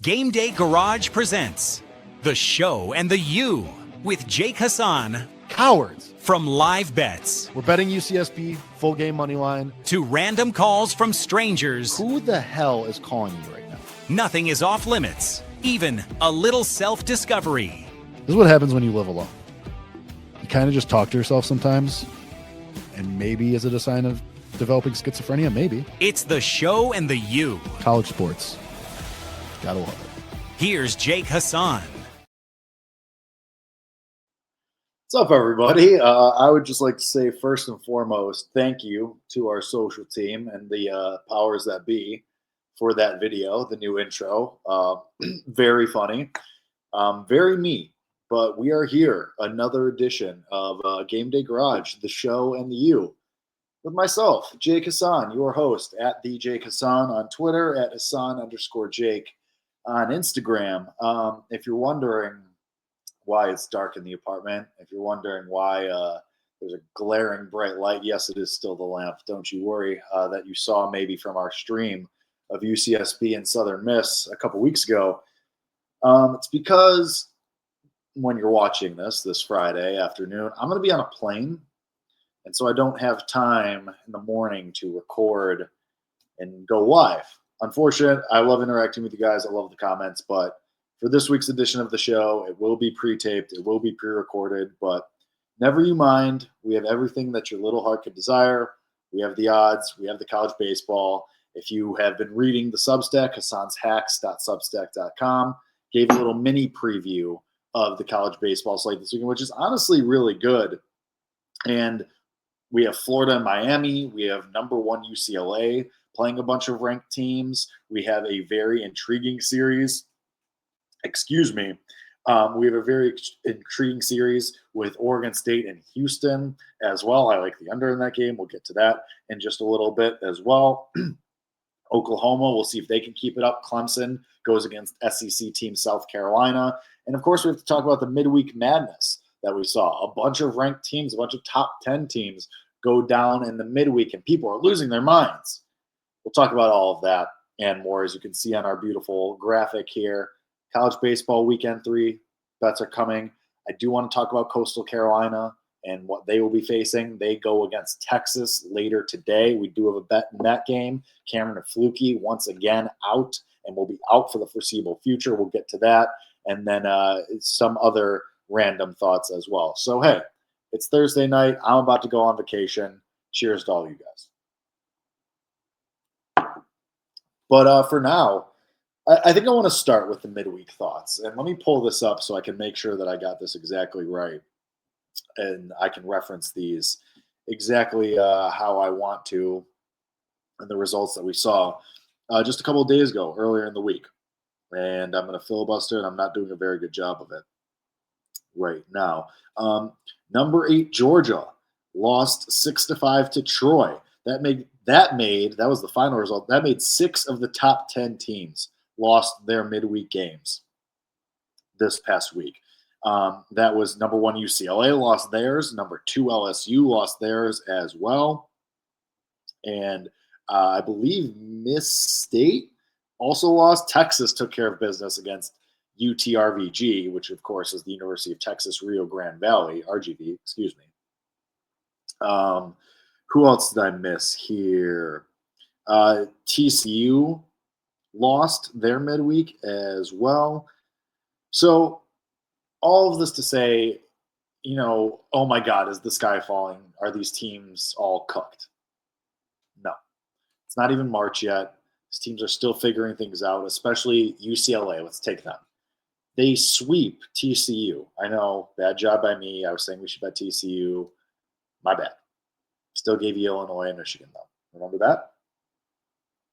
GameDay Garage presents The Show and the You with Jake Hasan. Cowards. From live bets We're betting UCSB, full game money line. to random calls from strangers, Who the hell is calling you right now? nothing is off limits, even a little self-discovery. This is what happens when you live alone. You kind of just talk to yourself sometimes. And maybe is it a sign of developing schizophrenia? Maybe. It's The Show and the You. College sports. Gotta love it. Here's Jake Hasan. What's up, everybody? I would just like to say, first and foremost, thank you to our social team and the powers that be for that video, the new intro. Very funny, very me. But we are here, another edition of GameDay Garage, the show and the you, with myself, Jake Hasan, your host, at TheJakeHasan on Twitter, at Hasan_Jake on Instagram. If you're wondering why it's dark in the apartment, if you're wondering why there's a glaring bright light, yes, it is still the lamp. Don't you worry, that you saw maybe from our stream of UCSB and Southern Miss a couple weeks ago. It's because when you're watching this Friday afternoon, I'm going to be on a plane. And so I don't have time in the morning to record and go live. Unfortunate. I love interacting with you guys. I love the comments. But for this week's edition of the show, it will be pre-taped. It will be pre-recorded. But never you mind. We have everything that your little heart could desire. We have the odds. We have the college baseball. If you have been reading the Substack, hasanshacks.substack.com, gave a little mini preview of the college baseball slate this weekend, which is honestly really good. And we have Florida and Miami. We have number 1 UCLA playing a bunch of ranked teams. We have a very intriguing series. We have a very intriguing series with Oregon State and Houston as well. I like the under in that game. We'll get to that in just a little bit as well. Oklahoma, we'll see if they can keep it up. Clemson goes against SEC team South Carolina. And, of course, we have to talk about the midweek madness that we saw. A bunch of ranked teams, a bunch of top 10 teams go down in the midweek, and people are losing their minds. We'll talk about all of that and more, as you can see on our beautiful graphic here. College baseball weekend 3 bets are coming. I do want to talk about Coastal Carolina and what they will be facing. They go against Texas later today. We do have a bet in that game. Cameron Flukie once again out and will be out for the foreseeable future. We'll get to that. And then some other random thoughts as well. So, hey, it's Thursday night. I'm about to go on vacation. Cheers to all you guys. But for now, I think I want to start with the midweek thoughts. And let me pull this up so I can make sure that I got this exactly right. And I can reference these exactly how I want to and the results that we saw just a couple of days ago, earlier in the week. And I'm going to filibuster, and I'm not doing a very good job of it right now. Number 8, Georgia lost 6-5 to Troy. That was the final result. That made 6 of the top 10 teams lost their midweek games this past week. That was number 1 UCLA lost theirs. Number 2 LSU lost theirs as well. And I believe Miss State also lost. Texas took care of business against UTRVG, which of course is the University of Texas Rio Grande Valley, RGV, excuse me. Who else did I miss here? TCU lost their midweek as well. So all of this to say, oh my God, is the sky falling? Are these teams all cooked? No. It's not even March yet. These teams are still figuring things out, especially UCLA. Let's take them. They sweep TCU. I know, bad job by me. I was saying we should bet TCU. My bad. Still gave you Illinois and Michigan, though. Remember that?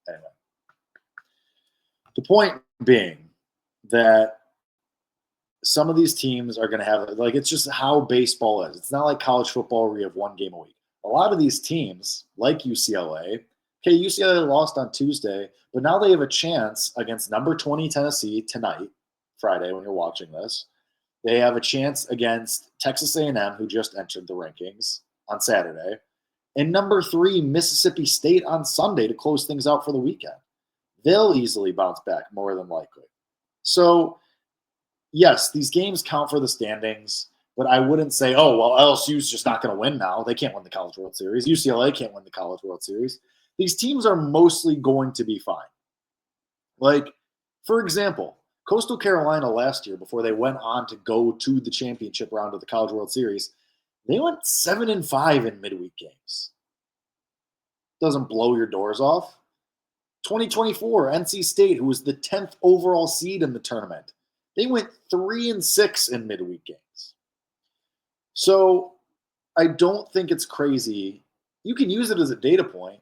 Anyway. The point being that some of these teams are going to have, it's just how baseball is. It's not like college football where you have 1 game a week. A lot of these teams, like UCLA, okay, UCLA lost on Tuesday, but now they have a chance against number 20 Tennessee tonight, Friday when you're watching this. They have a chance against Texas A&M, who just entered the rankings, on Saturday. And number 3, Mississippi State on Sunday to close things out for the weekend. They'll easily bounce back, more than likely. So, yes, these games count for the standings, but I wouldn't say, oh, well, LSU's just not going to win now. They can't win the College World Series. UCLA can't win the College World Series. These teams are mostly going to be fine. Like, for example, Coastal Carolina last year, before they went on to go to the championship round of the College World Series, they went 7-5 in midweek games. Doesn't blow your doors off. 2024, NC State, who was the 10th overall seed in the tournament, they went 3-6 in midweek games. So I don't think it's crazy. You can use it as a data point,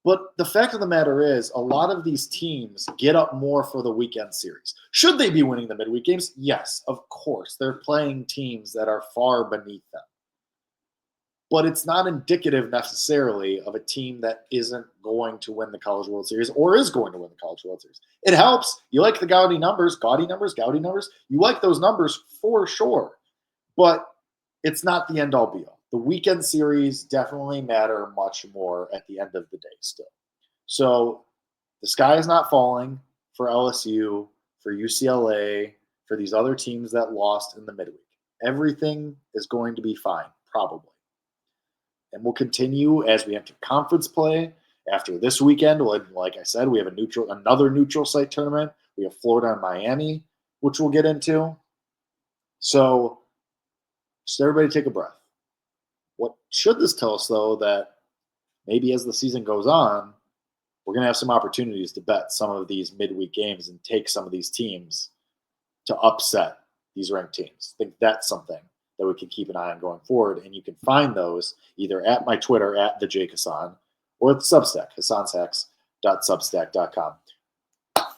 but the fact of the matter is a lot of these teams get up more for the weekend series. Should they be winning the midweek games? Yes, of course. They're playing teams that are far beneath them. But it's not indicative necessarily of a team that isn't going to win the College World Series or is going to win the College World Series. It helps. You like the gaudy numbers. You like those numbers for sure. But it's not the end-all be-all. The weekend series definitely matter much more at the end of the day still. So the sky is not falling for LSU, for UCLA, for these other teams that lost in the midweek. Everything is going to be fine, probably. And we'll continue as we enter conference play. After this weekend, like I said, we have another neutral site tournament. We have Florida and Miami, which we'll get into. So just everybody take a breath. What should this tell us, though, that maybe as the season goes on, we're going to have some opportunities to bet some of these midweek games and take some of these teams to upset these ranked teams. I think that's something that we can keep an eye on going forward. And you can find those either at my Twitter, at TheJakeHasan, or at the Substack, hasansacks.substack.com.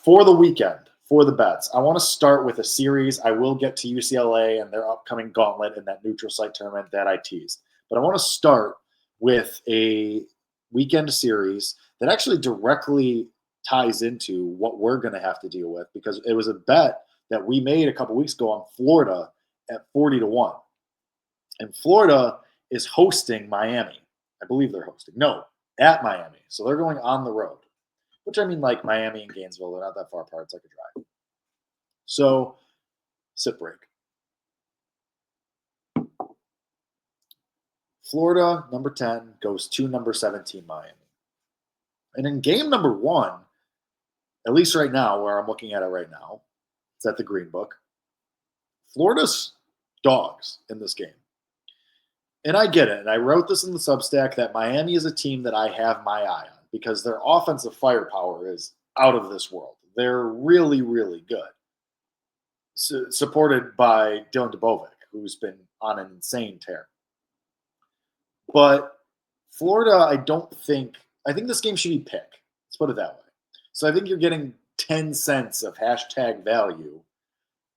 For the weekend, for the bets, I want to start with a series. I will get to UCLA and their upcoming gauntlet in that neutral site tournament that I teased. But I want to start with a weekend series that actually directly ties into what we're going to have to deal with, because it was a bet that we made a couple weeks ago on Florida at 40-1. And Florida is hosting Miami. I believe they're hosting. No, at Miami. So they're going on the road, which I mean, like Miami and Gainesville, they're not that far apart. It's like a drive. So, sit break. Florida, number 10, goes to number 17, Miami. And in game number 1, at least right now, where I'm looking at it right now, it's at the Green Book. Florida's dogs in this game. And I get it. And I wrote this in the Substack that Miami is a team that I have my eye on because their offensive firepower is out of this world. They're really, really good. Supported by Dylan Dubovik, who's been on an insane tear. But Florida, I think this game should be pick. Let's put it that way. So I think you're getting 10 cents of hashtag value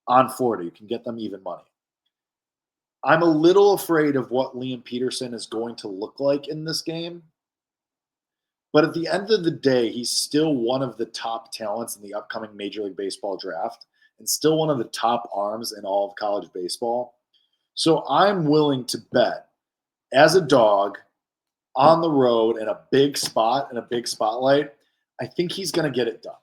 on Florida. You can get them even money. I'm a little afraid of what Liam Peterson is going to look like in this game. But at the end of the day, he's still one of the top talents in the upcoming Major League Baseball draft and still one of the top arms in all of college baseball. So I'm willing to bet as a dog on the road in a big spot, in a big spotlight, I think he's going to get it done.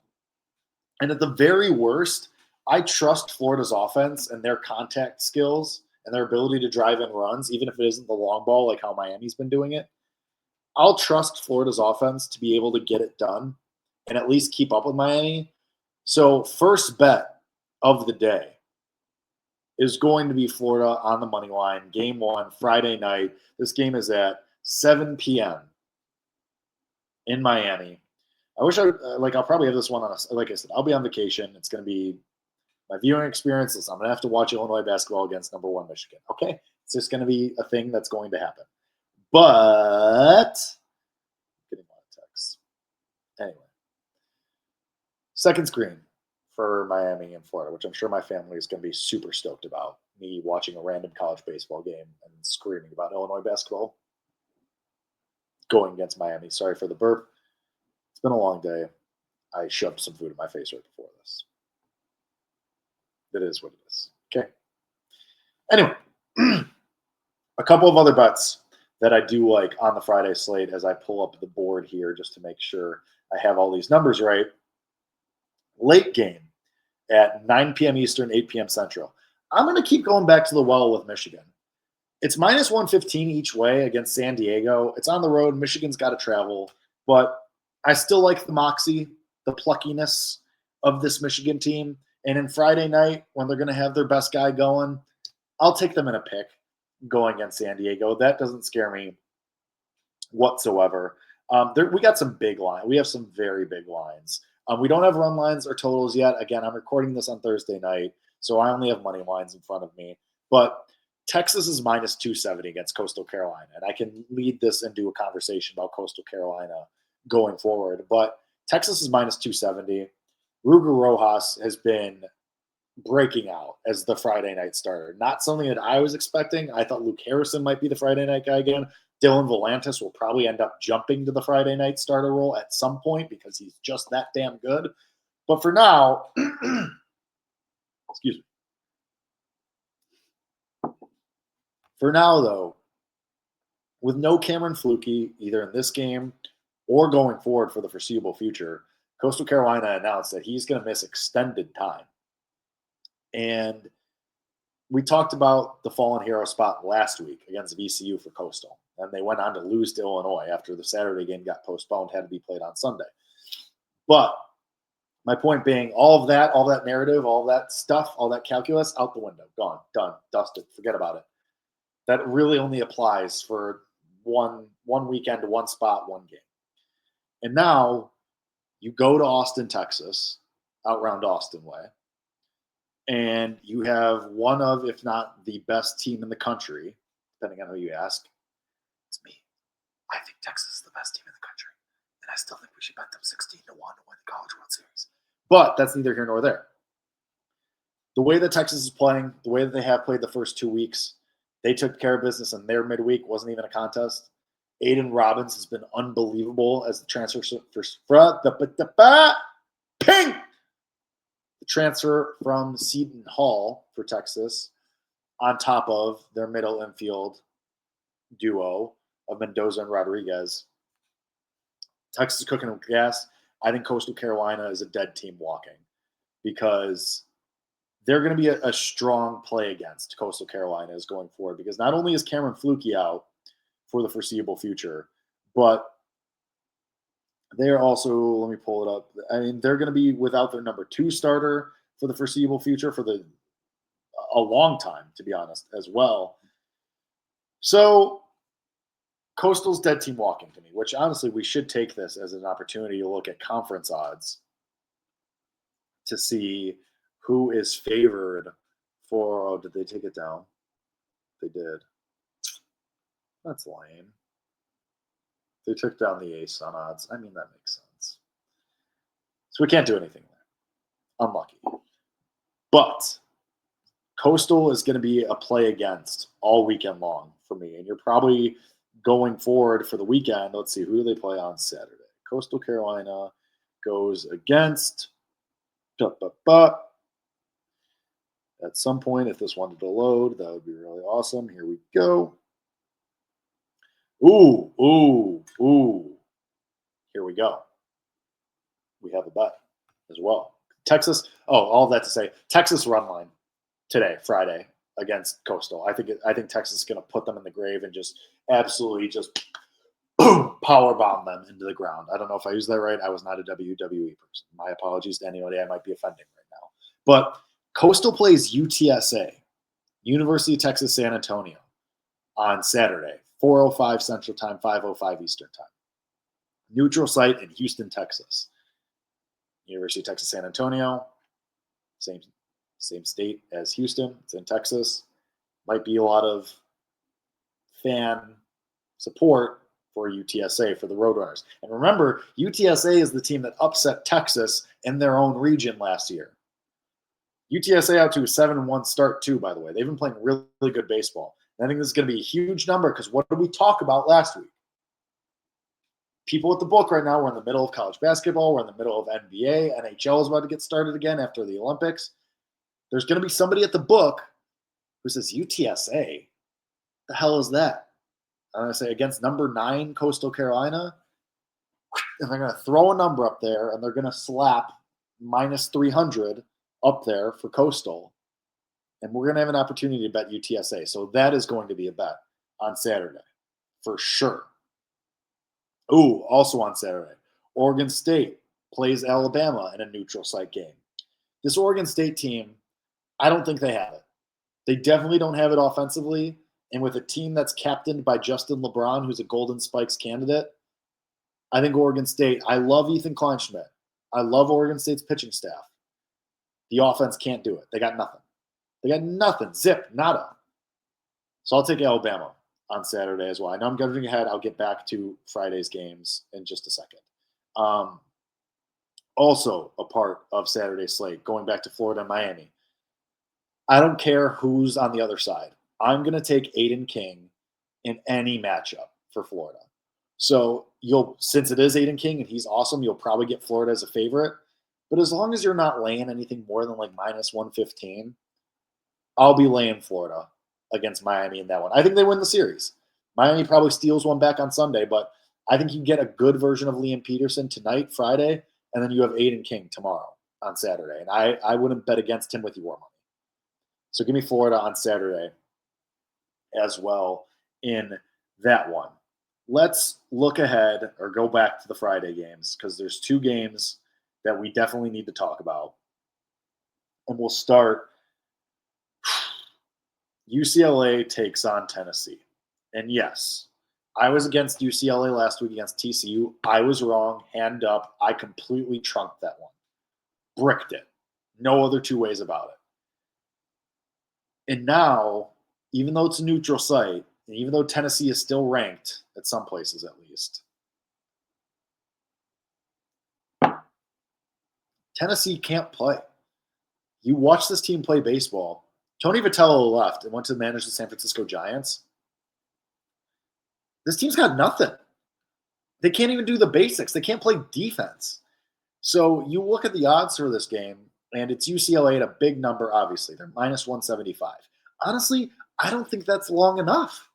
And at the very worst, I trust Florida's offense and their contact skills and their ability to drive in runs, even if it isn't the long ball like how Miami's been doing it. I'll trust Florida's offense to be able to get it done and at least keep up with Miami. So first bet of the day is going to be Florida on the money line, game 1, Friday night. This game is at 7 p.m. in Miami. I wish I'll probably have this one on like I said, I'll be on vacation. It's going to be my viewing experience. Listen, I'm going to have to watch Illinois basketball against number 1 Michigan. Okay. It's just going to be a thing that's going to happen. But getting a lot of texts. Anyway. Second screen for Miami and Florida, which I'm sure my family is going to be super stoked about. Me watching a random college baseball game and screaming about Illinois basketball going against Miami. Sorry for the burp. It's been a long day. I shoved some food in my face right before this. It is what it is. Okay. Anyway, a couple of other bets that I do like on the Friday slate as I pull up the board here just to make sure I have all these numbers right. Late game. at 9 p.m. Eastern, 8 p.m. Central. I'm going to keep going back to the well with Michigan. It's minus 115 each way against San Diego. It's on the road. Michigan's got to travel. But I still like the moxie, the pluckiness of this Michigan team. And in Friday night, when they're going to have their best guy going, I'll take them in a pick going against San Diego. That doesn't scare me whatsoever. We got some big lines. We have some very big lines. We don't have run lines or totals yet. Again, I'm recording this on Thursday night, so I only have money lines in front of me. But Texas is minus 270 against Coastal Carolina, and I can lead this into a conversation about Coastal Carolina going forward. But Texas is minus 270. Ruger Rojas has been breaking out as the Friday night starter. Not something that I was expecting. I thought Luke Harrison might be the Friday night guy again. Dylan Volantis will probably end up jumping to the Friday night starter role at some point because he's just that damn good. But for now, excuse me. For now, though, with no Cameron Flukie, either in this game or going forward for the foreseeable future, Coastal Carolina announced that he's going to miss extended time. And we talked about the fallen hero spot last week against VCU for Coastal. And they went on to lose to Illinois after the Saturday game got postponed, had to be played on Sunday. But my point being, all of that narrative, all that stuff, all that calculus, out the window, gone, done, dusted, forget about it. That really only applies for one weekend, one spot, one game. And now you go to Austin, Texas, out around Austin way, and you have one of, if not the best team in the country, depending on who you ask. It's me. I think Texas is the best team in the country, and I still think we should bet them 16-1 to win the College World Series. But that's neither here nor there. The way that Texas is playing, the way that they have played the first 2 weeks, they took care of business in their midweek. Wasn't even a contest. Aiden Robbins has been unbelievable as the transfer transfer from Seton Hall for Texas, on top of their middle infield duo of Mendoza and Rodriguez. Texas is cooking with gas. I think Coastal Carolina is a dead team walking because they're going to be a strong play against Coastal Carolina is going forward, because not only is Cameron Flukie out for the foreseeable future, but they're also, let me pull it up. I mean, they're going to be without their number 2 starter for the foreseeable future for a long time, to be honest, as well. So Coastal's dead team walking to me, which honestly, we should take this as an opportunity to look at conference odds to see who is favored for, oh, did they take it down? They did. That's lame. They took down the ace on odds. I mean, that makes sense. So we can't do anything there. Unlucky. But Coastal is going to be a play against all weekend long for me. And you're probably going forward for the weekend. Let's see, who do they play on Saturday? Coastal Carolina goes against at some point, if this wanted to load, that would be really awesome. Here we go. Ooh. Here we go. We have a bet as well. Texas, all that to say, Texas run line today, Friday, against Coastal. I think Texas is going to put them in the grave and just absolutely just power bomb them into the ground. I don't know if I used that right. I was not a WWE person. My apologies to anybody I might be offending right now. But Coastal plays UTSA, University of Texas San Antonio, on Saturday, 4:05 Central Time, 5:05 Eastern Time. Neutral site in Houston, Texas. University of Texas San Antonio, same state as Houston. It's in Texas. Might be a lot of fan support for UTSA for the Roadrunners. And remember, UTSA is the team that upset Texas in their own region last year. UTSA out to a 7-1 start too, by the way. They've been playing really, really good baseball. And I think this is going to be a huge number because what did we talk about last week? People at the book right now, we're in the middle of college basketball. We're in the middle of NBA. NHL is about to get started again after the Olympics. There's going to be somebody at the book who says, UTSA? The hell is that? I'm going to say against number 9 Coastal Carolina. And they're going to throw a number up there and they're going to slap minus 300 up there for Coastal. And we're going to have an opportunity to bet UTSA. So that is going to be a bet on Saturday for sure. Ooh, also on Saturday, Oregon State plays Alabama in a neutral site game. This Oregon State team, I don't think they have it. They definitely don't have it offensively. And with a team that's captained by Justin LeBron, who's a Golden Spikes candidate, I think Oregon State, I love Ethan Kleinschmidt. I love Oregon State's pitching staff. The offense can't do it. They got nothing. They got nothing. Zip, nada. So I'll take Alabama on Saturday as well. I know I'm jumping ahead. I'll get back to Friday's games in just a second. Also a part of Saturday's slate, going back to Florida and Miami. I don't care who's on the other side. I'm going to take Aiden King in any matchup for Florida. So since it is Aiden King and he's awesome, you'll probably get Florida as a favorite. But as long as you're not laying anything more than like minus 115, I'll be laying Florida against Miami in that one. I think they win the series. Miami probably steals one back on Sunday, but I think you get a good version of Liam Peterson tonight, Friday, and then you have Aiden King tomorrow on Saturday. And I wouldn't bet against him with your money. So give me Florida on Saturday as well in that one. Let's look ahead or go back to the Friday games because there's two games that we definitely need to talk about. And we'll start. UCLA takes on Tennessee. And yes, I was against UCLA last week against TCU. I was wrong. Hand up. I completely trunked that one. Bricked it. No other two ways about it. And now, even though it's a neutral site, and even though Tennessee is still ranked, at some places at least, Tennessee can't play. You watch this team play baseball. Tony Vitello left and went to manage the San Francisco Giants. This team's got nothing. They can't even do the basics. They can't play defense. So you look at the odds for this game, and it's UCLA at a big number, obviously. They're minus 175. Honestly, I don't think that's long enough.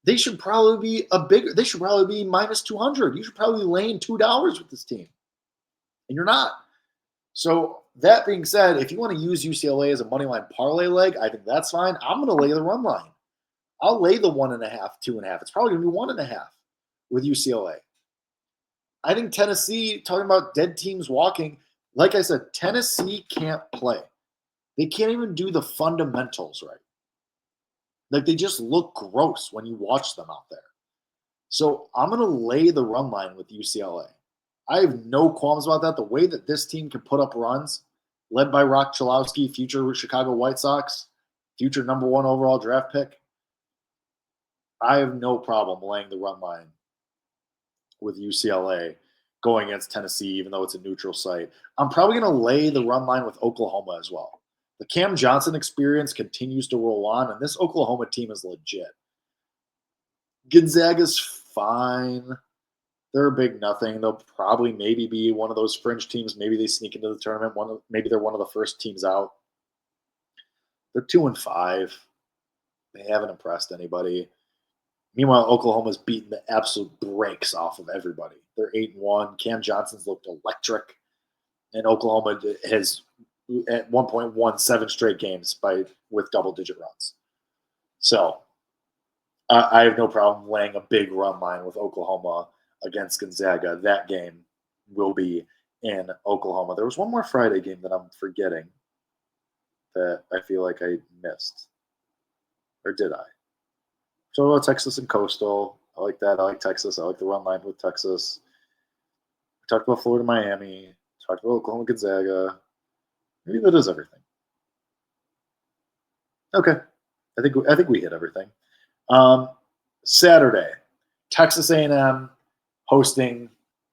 They should probably be minus 200. You should probably be laying $2 with this team. And you're not. So that being said, if you want to use UCLA as a money line parlay leg, I think that's fine. I'm going to lay the run line. I'll lay the 1.5, 2.5. It's probably going to be 1.5 with UCLA. I think Tennessee, talking about dead teams walking, like I said, Tennessee can't play. They can't even do the fundamentals right. Like they just look gross when you watch them out there. So I'm going to lay the run line with UCLA. I have no qualms about that. The way that this team can put up runs, led by Rock Chalowski, future Chicago White Sox, future number 1 overall draft pick, I have no problem laying the run line with UCLA going against Tennessee, even though it's a neutral site. I'm probably going to lay the run line with Oklahoma as well. The Cam Johnson experience continues to roll on, and this Oklahoma team is legit. Gonzaga's fine. They're a big nothing. They'll probably maybe be one of those fringe teams. Maybe they sneak into the tournament. Maybe they're one of the first teams out. They're 2-5. They haven't impressed anybody. Meanwhile, Oklahoma's beaten the absolute brakes off of everybody. They're 8-1. Cam Johnson's looked electric. And Oklahoma has at one point won 7 straight games with double-digit runs. So I have no problem laying a big run line with Oklahoma against Gonzaga. That game will be in Oklahoma. There was one more Friday game that I'm forgetting that I feel like I missed. Or did I? So Texas and Coastal. I like that. I like Texas. I like the run line with Texas. We talked about Florida, Miami. Talked about Oklahoma, Gonzaga. Maybe that is everything. Okay. I think we hit everything. Saturday, Texas A&M hosting.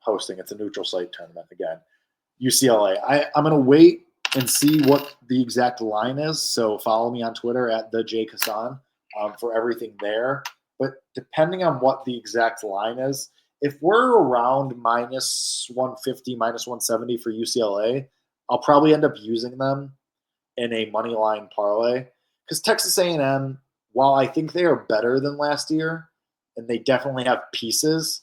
It's a neutral site tournament again. UCLA. I'm going to wait and see what the exact line is. So follow me on Twitter at TheJakeHasan for everything there. But depending on what the exact line is, if we're around minus 150, minus 170 for UCLA, I'll probably end up using them in a money line parlay. Because Texas A&M, while I think they are better than last year, and they definitely have pieces,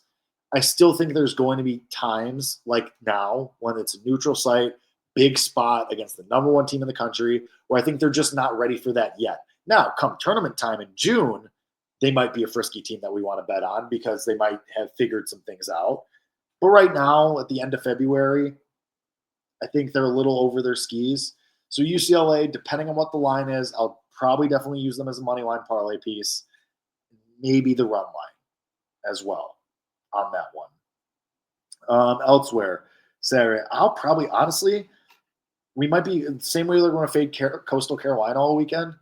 I still think there's going to be times like now when it's a neutral site, big spot against the number one team in the country, where I think they're just not ready for that yet. Now, come tournament time in June, they might be a frisky team that we want to bet on because they might have figured some things out. But right now, at the end of February, I think they're a little over their skis. So UCLA, depending on what the line is, I'll probably definitely use them as a money line parlay piece. Maybe the run line as well on that one. Elsewhere, Saturday, I'll probably, honestly, we might be the same way they're going to fade Coastal Carolina all weekend.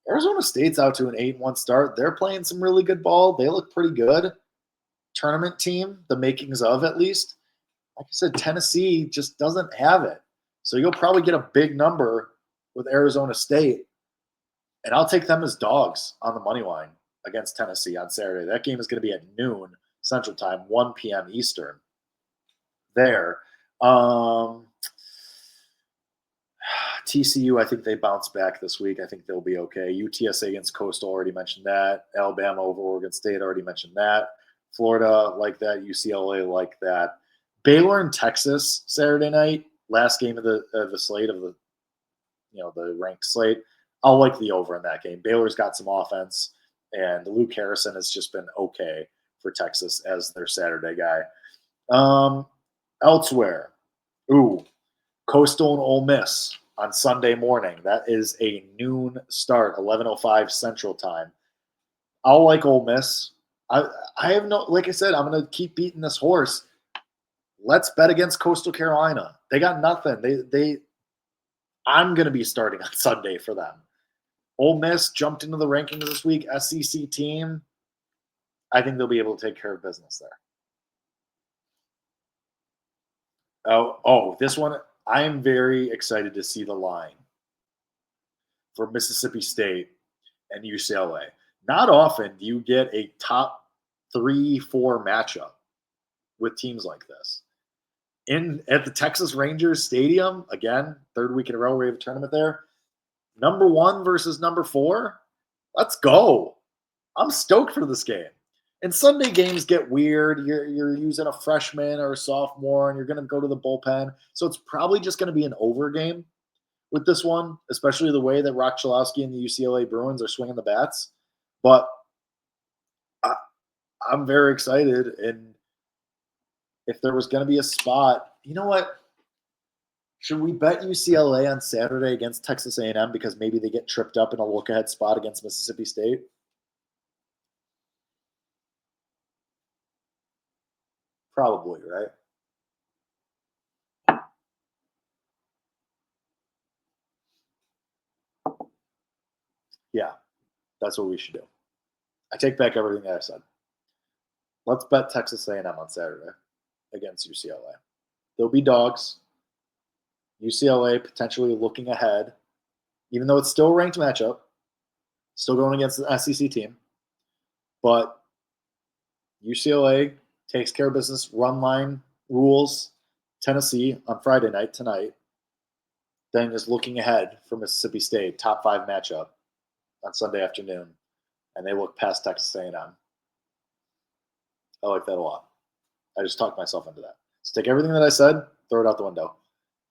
Arizona State's out to an 8-1 start. They're playing some really good ball. They look pretty good. Tournament team, the makings of at least. Like I said, Tennessee just doesn't have it. So you'll probably get a big number with Arizona State. And I'll take them as dogs on the money line against Tennessee on Saturday. That game is going to be at noon Central Time, 1 p.m. Eastern. There. TCU, I think they bounce back this week. I think they'll be okay. UTSA against Coastal, already mentioned that. Alabama over Oregon State, already mentioned that. Florida, like that. UCLA, like that. Baylor and Texas, Saturday night, last game of the slate of the ranked slate. I'll like the over in that game. Baylor's got some offense, and Luke Harrison has just been okay for Texas as their Saturday guy. Elsewhere, Coastal and Ole Miss on Sunday morning. That is a noon start, 11:05 Central Time. I'll like Ole Miss. I have no, like I said, I'm going to keep beating this horse. Let's bet against Coastal Carolina. They got nothing. I'm going to be starting on Sunday for them. Ole Miss jumped into the rankings this week. SEC team. I think they'll be able to take care of business there. This one, I am very excited to see the line for Mississippi State and UCLA. Not often do you get a top 3-4 matchup with teams like this. At the Texas Rangers Stadium, again, third week in a row we have a tournament there. Number 1 versus number 4. Let's go. I'm stoked for this game. And Sunday games get weird. You're using a freshman or a sophomore, and you're going to go to the bullpen. So it's probably just going to be an over game with this one, especially the way that Rock Chalowski and the UCLA Bruins are swinging the bats. But I'm very excited. And if there was going to be a spot, you know what? Should we bet UCLA on Saturday against Texas A&M because maybe they get tripped up in a look-ahead spot against Mississippi State? Probably, right? Yeah, that's what we should do. I take back everything that I said. Let's bet Texas A&M on Saturday against UCLA. They'll be dogs. UCLA potentially looking ahead, even though it's still a ranked matchup, still going against the SEC team. But UCLA takes care of business, run line rules, Tennessee on Friday night tonight. Then is looking ahead for Mississippi State, top 5 matchup on Sunday afternoon. And they look past Texas A&M. I like that a lot. I just talked myself into that. So take everything that I said, throw it out the window.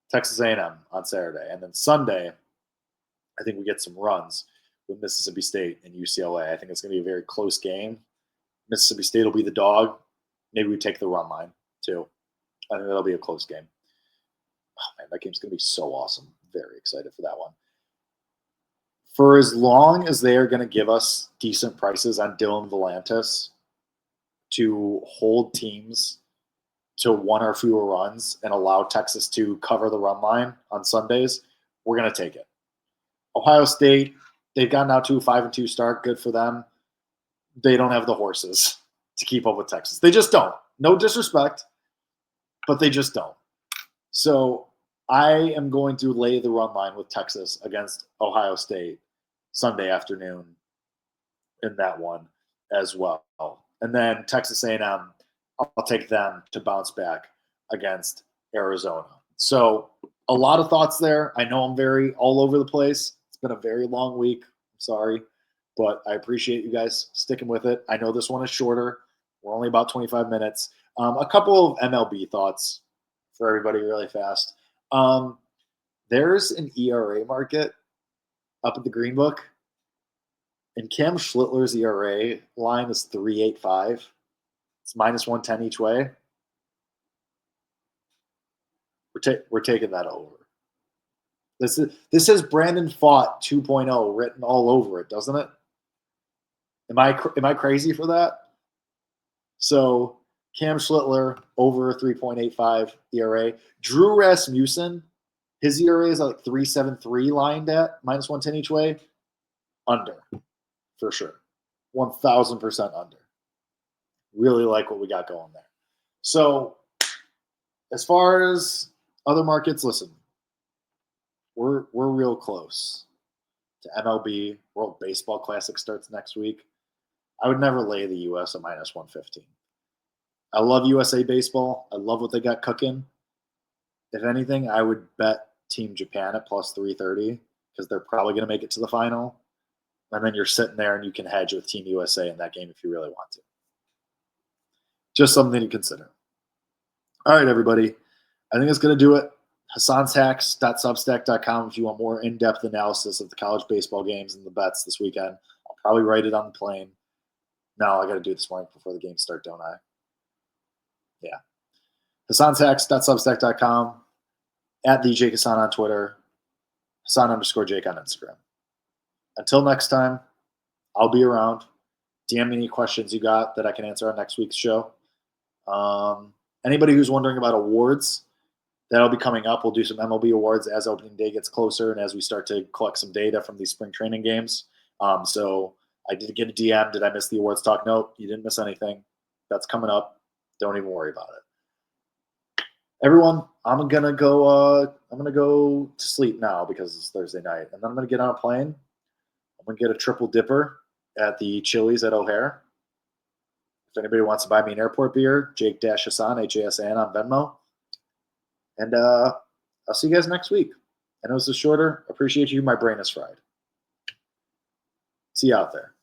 Texas A&M on Saturday. And then Sunday, I think we get some runs with Mississippi State and UCLA. I think it's going to be a very close game. Mississippi State will be the dog. Maybe we take the run line, too. I think that'll be a close game. Oh, man, that game's going to be so awesome. Very excited for that one. For as long as they are going to give us decent prices on Dylan Volantis to hold teams to 1 or fewer runs and allow Texas to cover the run line on Sundays, we're going to take it. Ohio State, they've gotten out to a 5-2 start. Good for them. They don't have the horses to keep up with Texas. They just don't. No disrespect, but they just don't. So I am going to lay the run line with Texas against Ohio State Sunday afternoon in that one as well. And then Texas A&M, I'll take them to bounce back against Arizona. So a lot of thoughts there. I know I'm very all over the place. It's been a very long week. I'm sorry, but I appreciate you guys sticking with it. I know this one is shorter. We're only about 25 minutes. A couple of MLB thoughts for everybody really fast. There's an ERA market up at the Green Book, and Cam Schlittler's ERA line is 3.85. It's -110 each way. We're taking that over. This says Brandon Fought 2.0 written all over it, doesn't it? Am I crazy for that? So Cam Schlittler over 3.85 ERA. Drew Rasmussen, his ERA is like 3.73 lined at -110 each way. Under, for sure. 1,000% under. Really like what we got going there. So as far as other markets, listen, we're real close to MLB. World Baseball Classic starts next week. I would never lay the U.S. at -115. I love USA Baseball. I love what they got cooking. If anything, I would bet Team Japan at +330 because they're probably going to make it to the final. And then you're sitting there and you can hedge with Team USA in that game if you really want to. Just something to consider. All right, everybody. I think that's going to do it. Hasan'sHacks.substack.com if you want more in-depth analysis of the college baseball games and the bets this weekend. I'll probably write it on the plane. No, I got to do it this morning before the games start, don't I? Yeah. Hasan'sHacks.substack.com, at TheJakeHasan on Twitter, Hasan_Jake on Instagram. Until next time, I'll be around. DM me any questions you got that I can answer on next week's show. Anybody who's wondering about awards, that'll be coming up. We'll do some MLB awards as opening day gets closer and as we start to collect some data from these spring training games. So I did get a DM. Did I miss the awards talk? Nope, you didn't miss anything. That's coming up. Don't even worry about it. Everyone, I'm gonna go to sleep now because it's Thursday night, and then I'm gonna get on a plane. I'm gonna get a triple dipper at the Chili's at O'Hare. If anybody wants to buy me an airport beer, Jake-Hasan, Hasan on Venmo. And I'll see you guys next week. I know this is shorter. Appreciate you. My brain is fried. See you out there.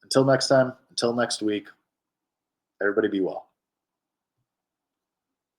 Until next time, until next week, everybody be well.